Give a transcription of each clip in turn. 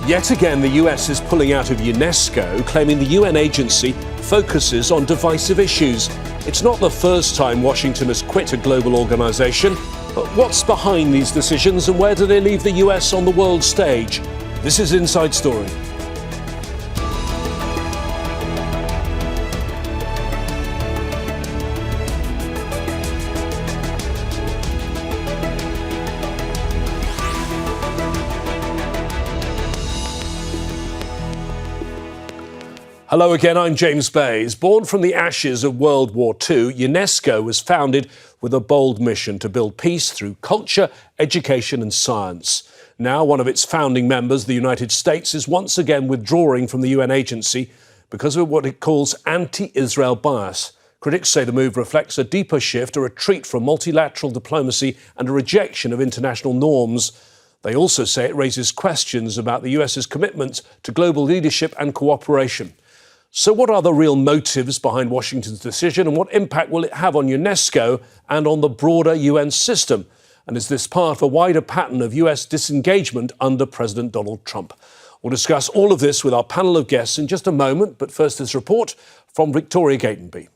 Yet again, the US is pulling out of UNESCO, claiming the UN agency focuses on divisive issues. It's not the first time Washington has quit a global organisation. But what's behind these decisions and where do they leave the US on the world stage? This is Inside Story. Hello again, I'm James Bays. Born from the ashes of World War II, UNESCO was founded with a bold mission to build peace through culture, education and science. Now, one of its founding members, the United States, is once again withdrawing from the UN agency because of what it calls anti-Israel bias. Critics say the move reflects a deeper shift, a retreat from multilateral diplomacy and a rejection of international norms. They also say it raises questions about the US's commitment to global leadership and cooperation. So what are the real motives behind Washington's decision and what impact will it have on UNESCO and on the broader UN system? And is this part of a wider pattern of US disengagement under President Donald Trump? We'll discuss all of this with our panel of guests in just a moment, but first this report from Victoria Gatenby.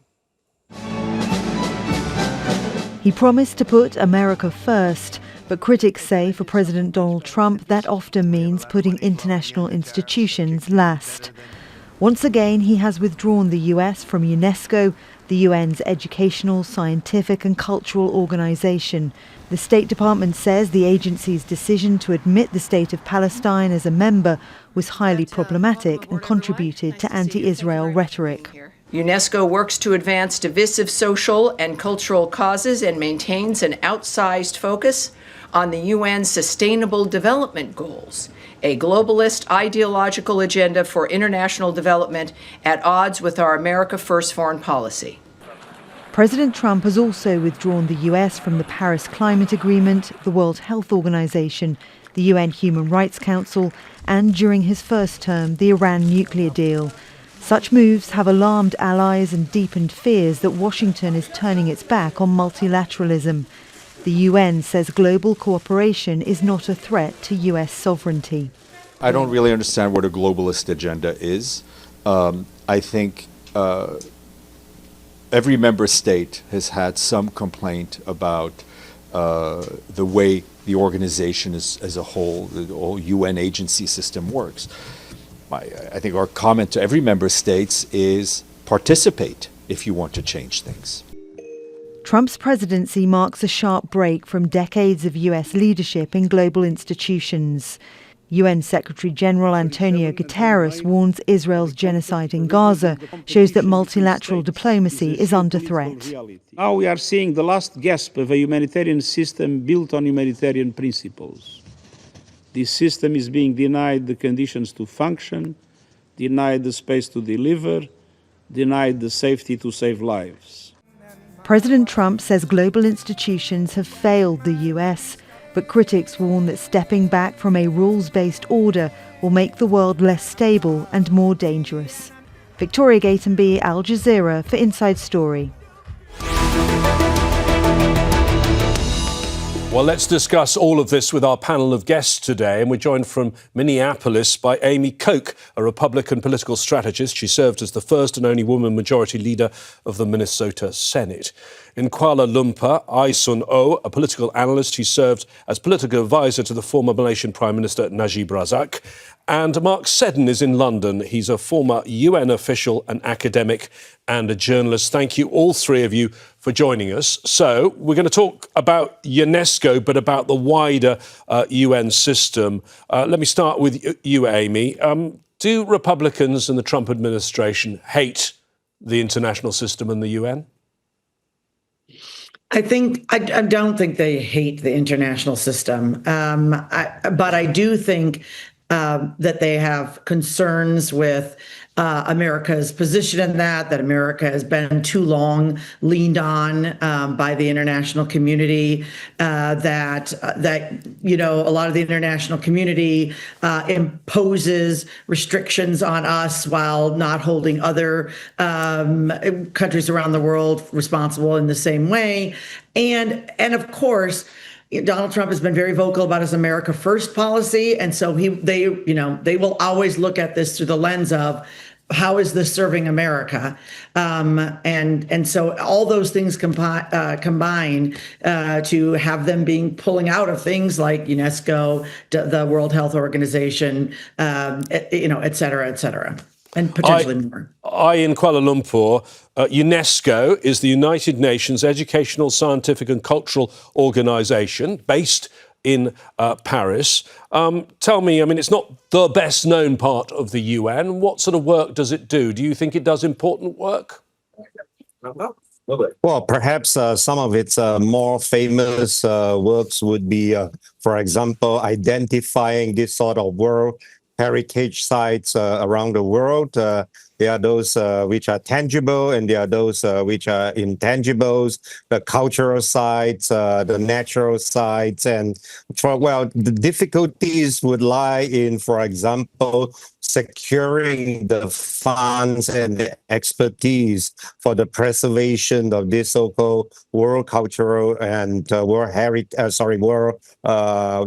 He promised to put America first, but critics say for President Donald Trump that often means putting international institutions last. Once again, he has withdrawn the US from UNESCO, the UN's educational, scientific and cultural organisation. The State Department says the agency's decision to admit the state of Palestine as a member was highly problematic and contributed to anti-Israel rhetoric. UNESCO works to advance divisive social and cultural causes and maintains an outsized focus on the UN's Sustainable Development Goals, a globalist ideological agenda for international development at odds with our America First foreign policy. President Trump has also withdrawn the US from the Paris Climate Agreement, the World Health Organization, the UN Human Rights Council, and during his first term, the Iran nuclear deal. Such moves have alarmed allies and deepened fears that Washington is turning its back on multilateralism. The UN says global cooperation is not a threat to US sovereignty. I don't really understand what a globalist agenda is. I think every member state has had some complaint about the way the organization as a whole, the whole UN agency system works. I think our comment to every member state is participate if you want to change things. Trump's presidency marks a sharp break from decades of US leadership in global institutions. UN Secretary-General Antonio Guterres warns Israel's genocide in Gaza shows that multilateral diplomacy is under threat. Now we are seeing the last gasp of a humanitarian system built on humanitarian principles. This system is being denied the conditions to function, denied the space to deliver, denied the safety to save lives. President Trump says global institutions have failed the US, but critics warn that stepping back from a rules-based order will make the world less stable and more dangerous. Victoria Gatenby, Al Jazeera for Inside Story. Well, let's discuss all of this with our panel of guests today. And we're joined from Minneapolis by Amy Koch, a Republican political strategist. She served as the first and only woman majority leader of the Minnesota Senate. In Kuala Lumpur, Ai Sun-oh, a political analyst. He served as political advisor to the former Malaysian Prime Minister Najib Razak. And Mark Seddon is in London. He's a former UN official, an academic and a journalist. Thank you, all three of you, for joining us. So we're going to talk about UNESCO, but about the wider UN system. Let me start with you, Amy. Do Republicans and the Trump administration hate the international system and the UN? I don't think they hate the international system, but I do think that they have concerns with America's position in that America has been too long leaned on by the international community, that a lot of the international community imposes restrictions on us while not holding other countries around the world responsible in the same way. And of course, Donald Trump has been very vocal about his America First policy, and so they will always look at this through the lens of how is this serving America, and so all those things combine to have them pulling out of things like UNESCO, the World Health Organization, et cetera, and potentially more. In Kuala Lumpur, UNESCO is the United Nations Educational, Scientific and Cultural Organization based in Paris. Tell me, I mean, it's not the best known part of the UN. What sort of work does it do? Do you think it does important work? Well, perhaps some of its more famous works would be, for example, identifying this sort of world heritage sites around the world. There are those which are tangible, and there are those which are intangibles, the cultural sites, the natural sites. And the difficulties would lie in, for example, securing the funds and the expertise for the preservation of this so-called world cultural and world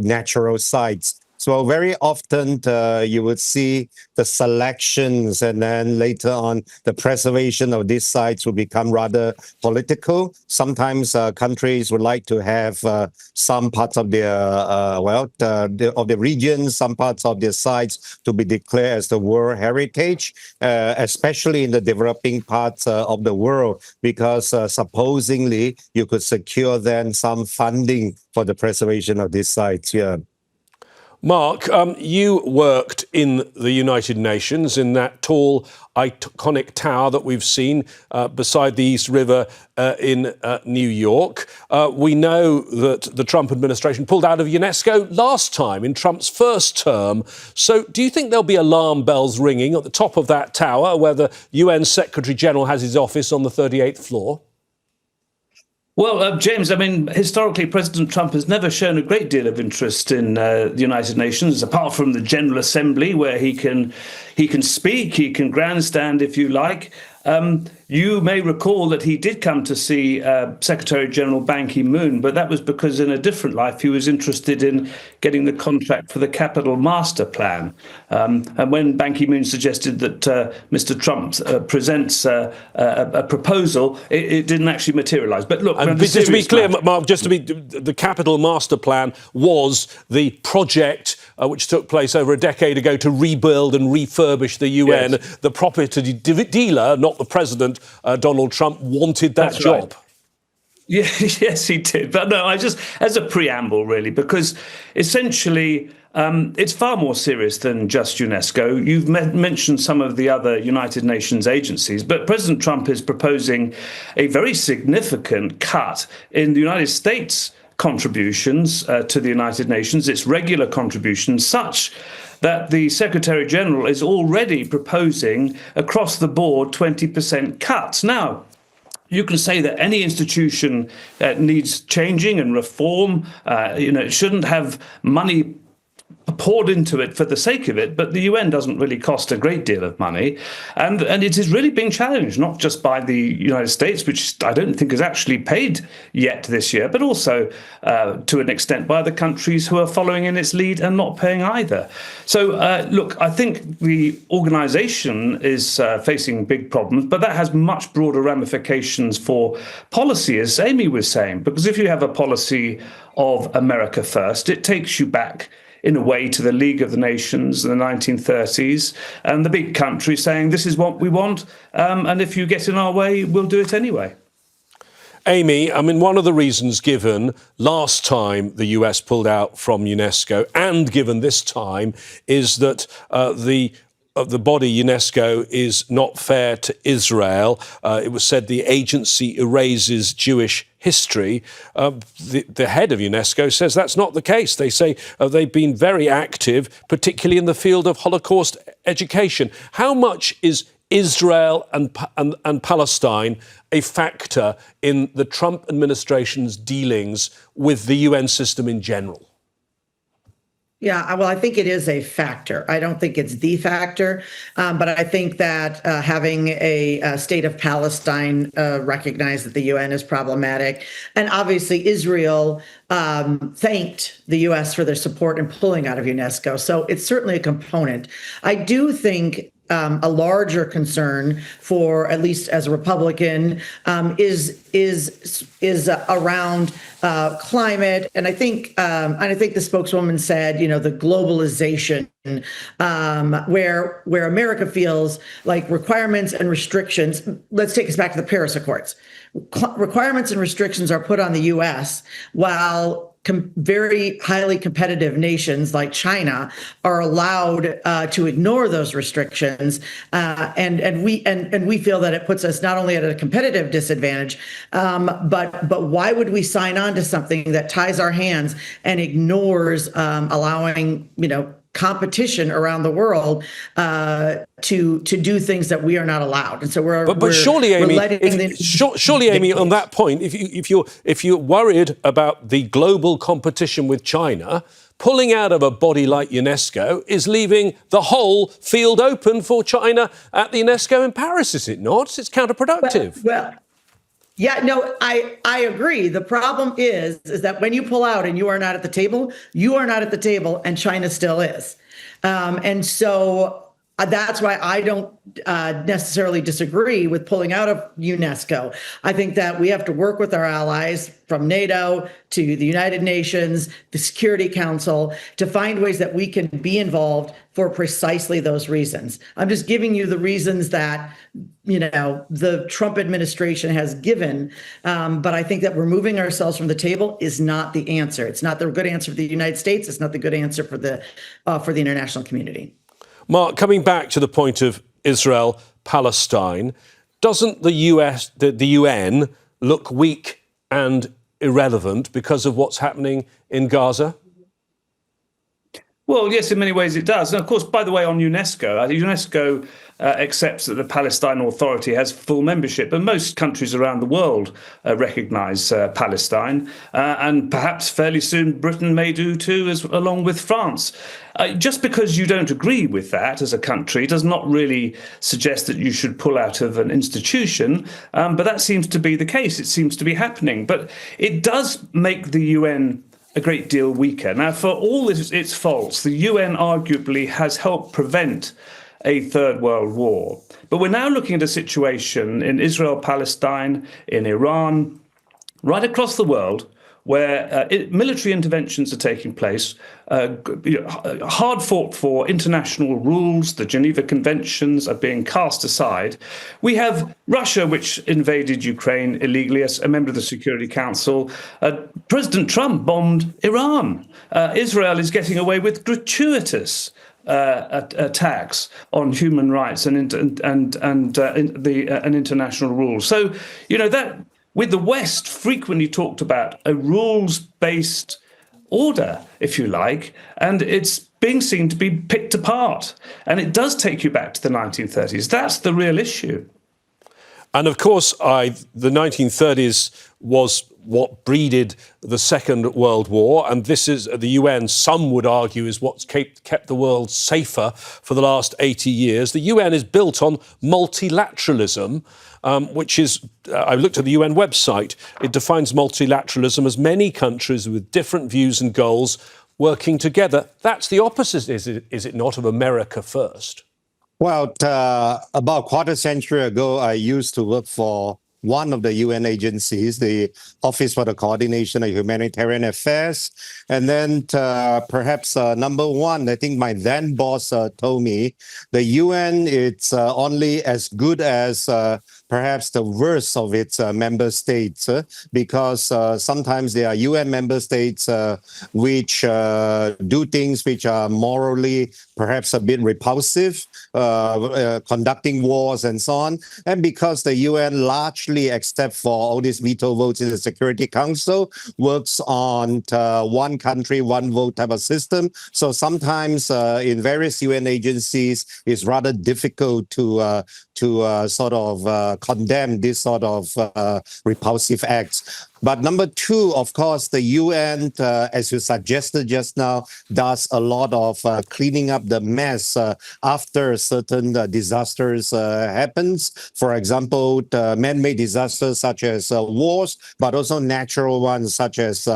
natural sites. So very often you would see the selections, and then later on the preservation of these sites will become rather political. Sometimes countries would like to have some parts of their of the region, some parts of their sites to be declared as the World Heritage, especially in the developing parts of the world, because supposedly you could secure then some funding for the preservation of these sites. Yeah. Mark, you worked in the United Nations in that tall, iconic tower that we've seen beside the East River in New York. We know that the Trump administration pulled out of UNESCO last time in Trump's first term. So do you think there'll be alarm bells ringing at the top of that tower where the UN Secretary General has his office on the 38th floor? Well, James, I mean, historically, President Trump has never shown a great deal of interest in the United Nations, apart from the General Assembly, where he can speak, he can grandstand, if you like. You may recall that he did come to see Secretary General Ban Ki-moon, but that was because in a different life he was interested in getting the contract for the Capital Master Plan. And when Ban Ki-moon suggested that Mr. Trump presents a proposal, it didn't actually materialise. But look, just to be clear, Mark, the Capital Master Plan was the project which took place over a decade ago to rebuild and refurbish the UN. Yes. The property dealer, not the president, Donald Trump, wanted that job. Right. Yeah, yes, he did. But no, just as a preamble, really, because essentially it's far more serious than just UNESCO. You've mentioned some of the other United Nations agencies, but President Trump is proposing a very significant cut in the United States contributions to the United Nations, its regular contributions, such that the Secretary General is already proposing across the board 20% cuts. Now, you can say that any institution needs changing and reform. It shouldn't have money poured into it for the sake of it, but the UN doesn't really cost a great deal of money, and it is really being challenged not just by the United States, which I don't think has actually paid yet this year, but also to an extent by the countries who are following in its lead and not paying either. So look, I think the organisation is facing big problems, but that has much broader ramifications for policy, as Amy was saying, because if you have a policy of America First, it takes you back in a way to the League of the Nations in the 1930s, and the big countries saying this is what we want, and if you get in our way, we'll do it anyway. Amy, I mean, one of the reasons given last time the US pulled out from UNESCO and given this time is that the body UNESCO is not fair to Israel. It was said the agency erases Jewish history. The head of UNESCO says that's not the case. They say they've been very active, particularly in the field of Holocaust education. How much is Israel and Palestine a factor in the Trump administration's dealings with the UN system in general? Yeah, well, I think it is a factor. I don't think it's the factor, but I think that having a state of Palestine recognize that the UN is problematic, and obviously Israel thanked the US for their support in pulling out of UNESCO. So it's certainly a component. I do think a larger concern for, at least as a Republican, is around climate, and I think the spokeswoman said, the globalization, where America feels like requirements and restrictions. Let's take us back to the Paris Accords. Requirements and restrictions are put on the U.S. while very highly competitive nations like China are allowed to ignore those restrictions, and we feel that it puts us not only at a competitive disadvantage, but why would we sign on to something that ties our hands and ignores allowing competition around the world to do things that we are not allowed, and so But surely, Amy, Amy, on that point, if you're worried about the global competition with China, pulling out of a body like UNESCO is leaving the whole field open for China at the UNESCO in Paris, is it not? It's counterproductive. Well, yeah, no, I agree. The problem is that when you pull out and you are not at the table, you are not at the table, and China still is. And so that's why I don't necessarily disagree with pulling out of UNESCO. I think that we have to work with our allies from NATO to the United Nations, the Security Council, to find ways that we can be involved for precisely those reasons. I'm just giving you the reasons that, the Trump administration has given. But I think that removing ourselves from the table is not the answer. It's not the good answer for the United States. It's not the good answer for the international community. Mark, coming back to the point of Israel, Palestine, doesn't the UN look weak and irrelevant because of what's happening in Gaza? Well, yes, in many ways it does. And of course, by the way, on UNESCO, UNESCO accepts that the Palestine Authority has full membership, and most countries around the world recognise Palestine, and perhaps fairly soon Britain may do too, along with France. Just because you don't agree with that as a country does not really suggest that you should pull out of an institution, but that seems to be the case. It seems to be happening. But it does make the UN a great deal weaker. Now, for all its faults, the UN arguably has helped prevent a third world war. But we're now looking at a situation in Israel, Palestine, in Iran, right across the world, where military interventions are taking place, hard fought for international rules, the Geneva Conventions are being cast aside. We have Russia, which invaded Ukraine illegally as a member of the Security Council. President Trump bombed Iran. Israel is getting away with gratuitous attacks on human rights and international rules. So, that with the West frequently talked about a rules-based order, if you like, and it's being seen to be picked apart. And it does take you back to the 1930s. That's the real issue. And of course, the 1930s was what breeded the Second World War, and this is the UN, some would argue, is what's kept the world safer for the last 80 years. The UN is built on multilateralism, which is, I looked at the UN website, it defines multilateralism as many countries with different views and goals working together. That's the opposite, is it not, of America first? Well, about a quarter century ago, I used to work for one of the UN agencies, the Office for the Coordination of Humanitarian Affairs. And then perhaps number one, I think my then boss told me, the UN, it's only as good as perhaps the worst of its member states, because sometimes there are UN member states which do things which are morally perhaps a bit repulsive, conducting wars and so on. And because the UN largely, except for all these veto votes in the Security Council, works on one country, one vote type of system. So sometimes in various UN agencies, it's rather difficult to sort of condemn this sort of repulsive acts. But number two, of course, the UN, as you suggested just now, does a lot of cleaning up the mess after certain disasters happens. For example, man-made disasters such as wars, but also natural ones such as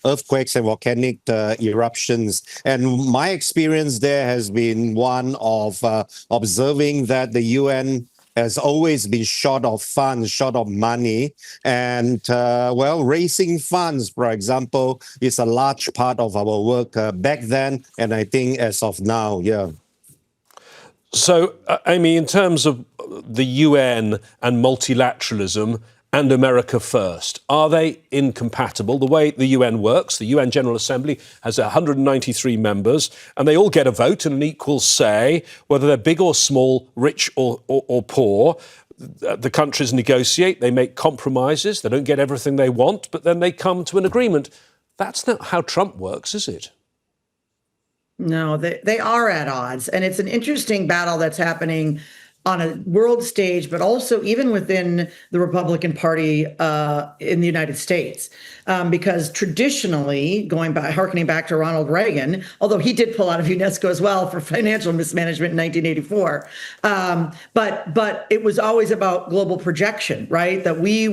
earthquakes and volcanic eruptions. And my experience there has been one of observing that the UN has always been short of funds, short of money. And, raising funds, for example, is a large part of our work back then, and I think as of now, yeah. So, Amy, in terms of the UN and multilateralism and America first, are they incompatible? The way the UN works, the UN General Assembly has 193 members, and they all get a vote and an equal say, whether they're big or small, rich or poor. The countries negotiate, they make compromises, they don't get everything they want, but then they come to an agreement. That's not how Trump works, is it? No, they are at odds. And it's an interesting battle that's happening on a world stage, but also even within the Republican Party in the United States. Because traditionally, harkening back to Ronald Reagan, although he did pull out of UNESCO as well for financial mismanagement in 1984, but it was always about global projection, right? That we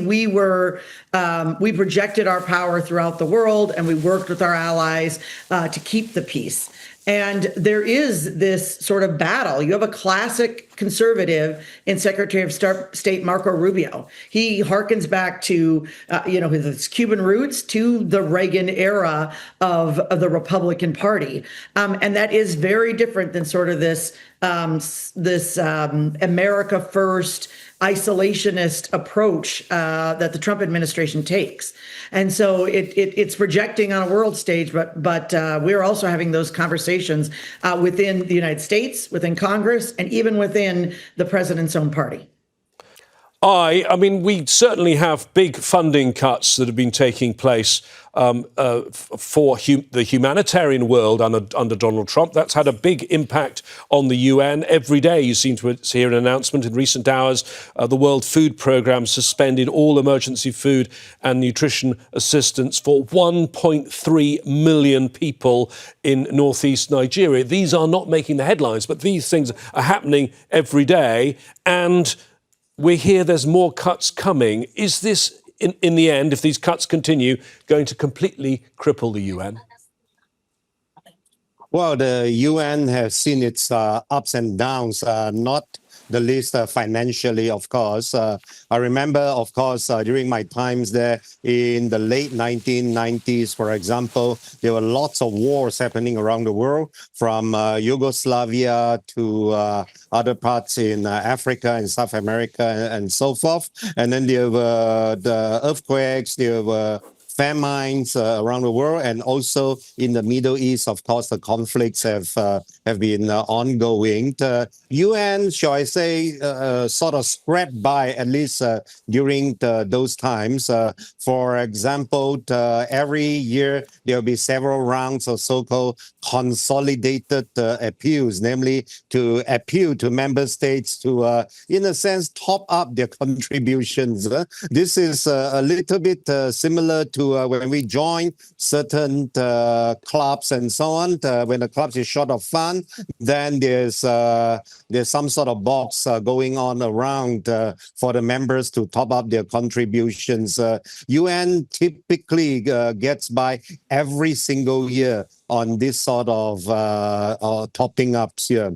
projected our power throughout the world, and we worked with our allies to keep the peace. And there is this sort of battle. You have a classic conservative in Secretary of State Marco Rubio. He harkens back to, his Cuban roots, to the Reagan era of the Republican Party. And that is very different than sort of this America first, isolationist approach that the Trump administration takes. And so it's projecting on a world stage, but we're also having those conversations within the United States, within Congress, and even within the president's own party. I mean, we certainly have big funding cuts that have been taking place for the humanitarian world under Donald Trump. That's had a big impact on the UN. Every day you seem to hear an announcement in recent hours. The World Food Programme suspended all emergency food and nutrition assistance for 1.3 million people in northeast Nigeria. These are not making the headlines, but these things are happening every day. And we hear there's more cuts coming. Is this, in the end, if these cuts continue, going to completely cripple the UN? Well, the UN has seen its ups and downs, not the least financially, of course. I remember, of course, during my times there in the late 1990s, for example, there were lots of wars happening around the world, from Yugoslavia to other parts in Africa and South America and so forth. And then there were the earthquakes, there were famines around the world, and also in the Middle East, of course, the conflicts have been ongoing. The UN, shall I say, sort of scraped by, at least during those times. For example, every year there will be several rounds of so-called consolidated appeals, namely to appeal to member states to, in a sense, top up their contributions. This is a little bit similar to when we join certain clubs and so on. When the clubs is short of fund, then there's some sort of box going on around for the members to top up their contributions. UN typically gets by every single year on this sort of topping ups here.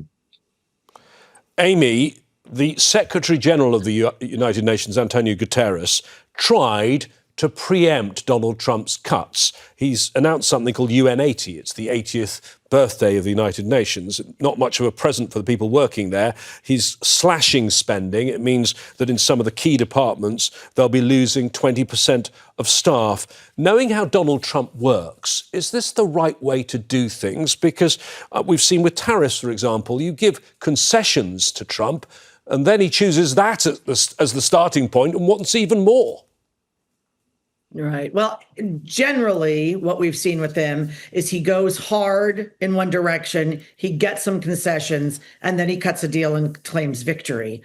Amy, the Secretary General of the United Nations, Antonio Guterres, tried to preempt Donald Trump's cuts. He's announced something called UN 80. It's the 80th birthday of the United Nations. Not much of a present for the people working there. He's slashing spending. It means that in some of the key departments, they'll be losing 20% of staff. Knowing how Donald Trump works, is this the right way to do things? Because we've seen with tariffs, for example, you give concessions to Trump, and then he chooses that as the starting point and wants even more. Right. Well, generally, what we've seen with him is he goes hard in one direction, he gets some concessions, and then he cuts a deal and claims victory.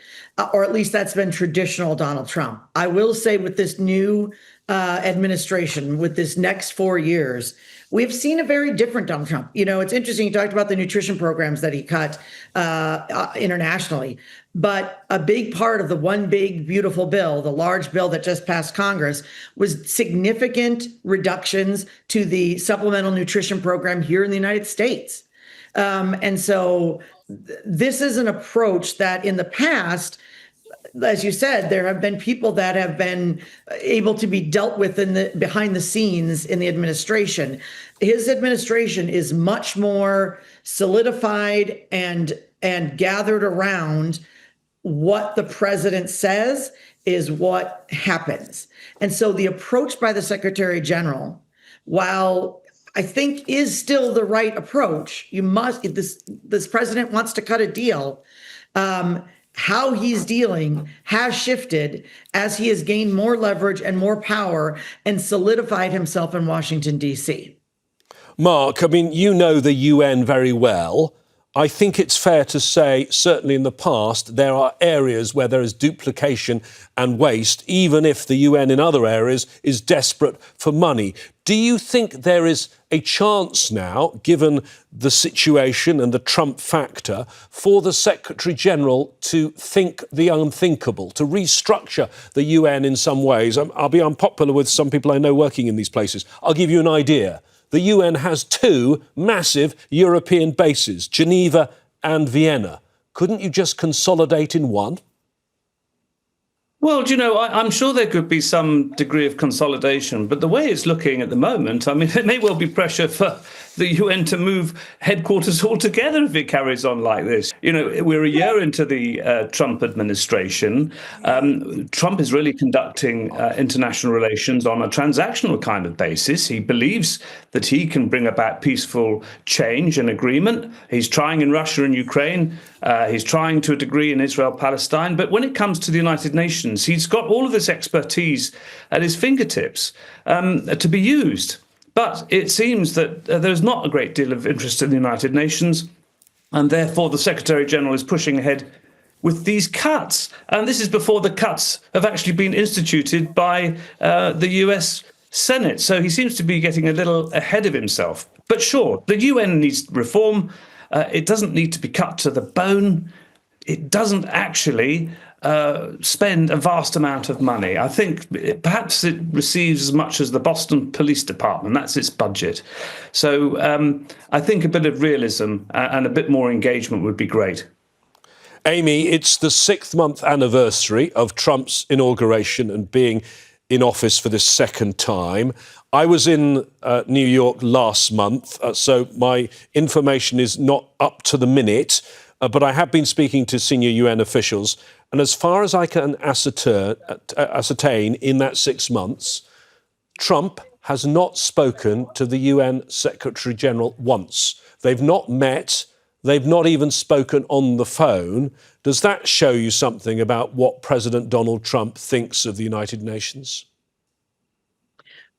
Or at least that's been traditional Donald Trump. I will say with this new administration, with this next 4 years, we've seen a very different Donald Trump. You know, it's interesting. You talked about the nutrition programs that he cut internationally. But a big part of the one big beautiful bill, the large bill that just passed Congress, was significant reductions to the supplemental nutrition program here in the United States. And so this is an approach that in the past, as you said, there have been people that have been able to be dealt with in the behind the scenes in the administration. His administration is much more solidified and gathered around what the president says is what happens. And so the approach by the Secretary General, while I think is still the right approach, this president wants to cut a deal. How he's dealing has shifted as he has gained more leverage and more power and solidified himself in Washington, D.C. Mark, I mean, you know the UN very well. I think it's fair to say, certainly in the past, there are areas where there is duplication and waste, even if the UN in other areas is desperate for money. Do you think there is a chance now, given the situation and the Trump factor, for the Secretary General to think the unthinkable, to restructure the UN in some ways? I'll be unpopular with some people I know working in these places. I'll give you an idea. The UN has two massive European bases, Geneva and Vienna. Couldn't you just consolidate in one? Well, do you know, I'm sure there could be some degree of consolidation, but the way it's looking at the moment, I mean, there may well be pressure for the UN to move headquarters altogether if it carries on like this. You know, we're a year into the Trump administration. Trump is really conducting international relations on a transactional kind of basis. He believes that he can bring about peaceful change and agreement. He's trying in Russia and Ukraine. He's trying to a degree in Israel-Palestine. But when it comes to the United Nations, he's got all of this expertise at his fingertips to be used. But it seems that there's not a great deal of interest in the United Nations, and therefore the Secretary General is pushing ahead with these cuts. And this is before the cuts have actually been instituted by the US Senate. So he seems to be getting a little ahead of himself. But sure, the UN needs reform. It doesn't need to be cut to the bone. It doesn't actually spend a vast amount of money. I think perhaps it receives as much as the Boston Police Department. That's its budget. So I think a bit of realism and a bit more engagement would be great. Amy, it's the 6th-month anniversary of Trump's inauguration and being in office for the second time. I was in New York last month, so my information is not up to the minute, but I have been speaking to senior UN officials, and as far as I can ascertain in that 6 months, Trump has not spoken to the UN Secretary General once. They've not met. They've not even spoken on the phone. Does that show you something about what President Donald Trump thinks of the United Nations?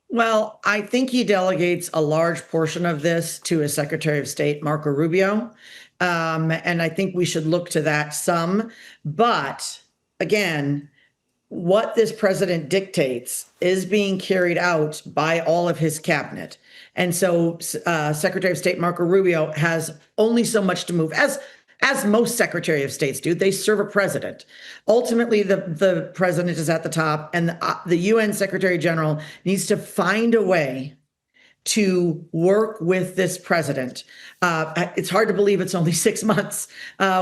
Well, I think he delegates a large portion of this to his Secretary of State, Marco Rubio. And I think we should look to that some. But again, what this president dictates is being carried out by all of his cabinet. And so Secretary of State Marco Rubio has only so much to move, as most Secretary of States do. They serve a president. Ultimately, the president is at the top, and the UN Secretary General needs to find a way to work with this president. It's hard to believe it's only 6 months.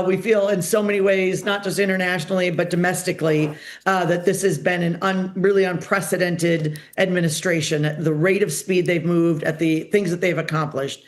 We feel in so many ways, not just internationally, but domestically, that this has been an really unprecedented administration, the rate of speed they've moved, at the things that they've accomplished.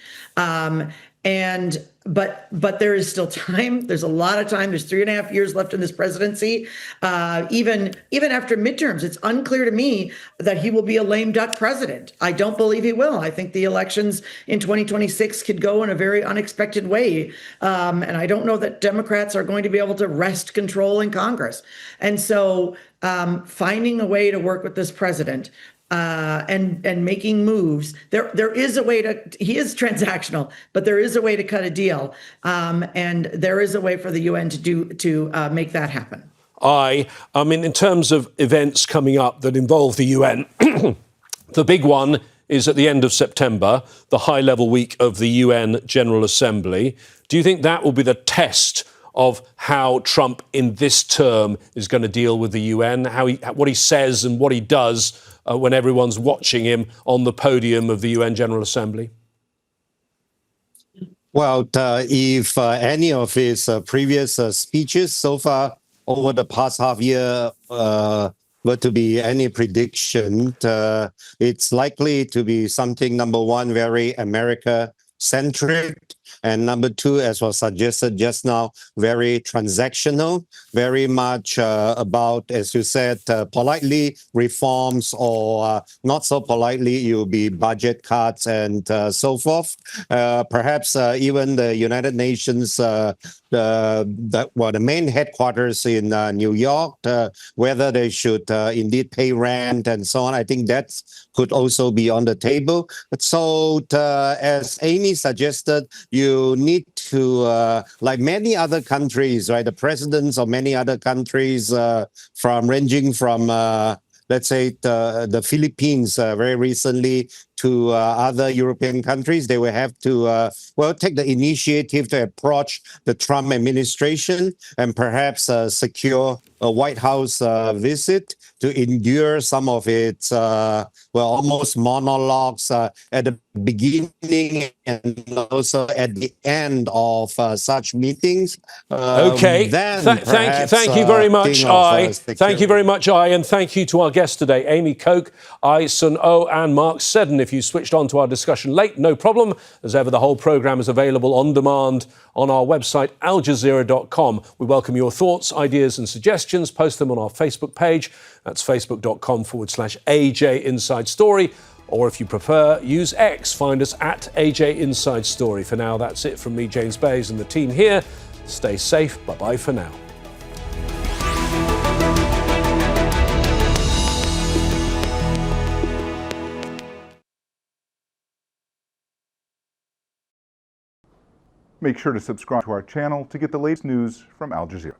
But there is still time. There's a lot of time. There's 3.5 years left in this presidency. Even after midterms, it's unclear to me that he will be a lame duck president. I don't believe he will. I think the elections in 2026 could go in a very unexpected way. And I don't know that Democrats are going to be able to wrest control in Congress. And so finding a way to work with this president, and making moves. There is a way to. He is transactional, but there is a way to cut a deal, and there is a way for the UN to make that happen. I mean, in terms of events coming up that involve the UN, the big one is at the end of September, the high-level week of the UN General Assembly. Do you think that will be the test of how Trump in this term is going to deal with the UN, what he says and what he does when everyone's watching him on the podium of the UN General Assembly? Well, if any of his previous speeches so far over the past half year were to be any prediction, it's likely to be something, number one, very America-centric, and number two, as was suggested just now, very transactional, very much about, as you said, politely reforms, or not so politely, you'll be budget cuts and so forth. Perhaps even the United Nations, the main headquarters in New York, whether they should indeed pay rent and so on, I think that could also be on the table. So as Amy suggested, you need to, like many other countries, right, the presidents of many other countries, ranging from, let's say, the Philippines very recently to other European countries, they will have to, take the initiative to approach the Trump administration and perhaps secure a White House visit to endure some of its, almost monologues at the beginning and also at the end of such meetings. Okay. Thank you very much, Thank you very much, and thank you to our guests today, Amy Koch, Sun Oh, and Mark Seddon. If you switched on to our discussion late, no problem. As ever, the whole programme is available on demand on our website, aljazeera.com. We welcome your thoughts, ideas and suggestions. Post them on our Facebook page. That's facebook.com/AJ Inside Story. Or if you prefer, use X. Find us at AJ Inside Story. For now, that's it from me, James Bays, and the team here. Stay safe. Bye-bye for now. Make sure to subscribe to our channel to get the latest news from Al Jazeera.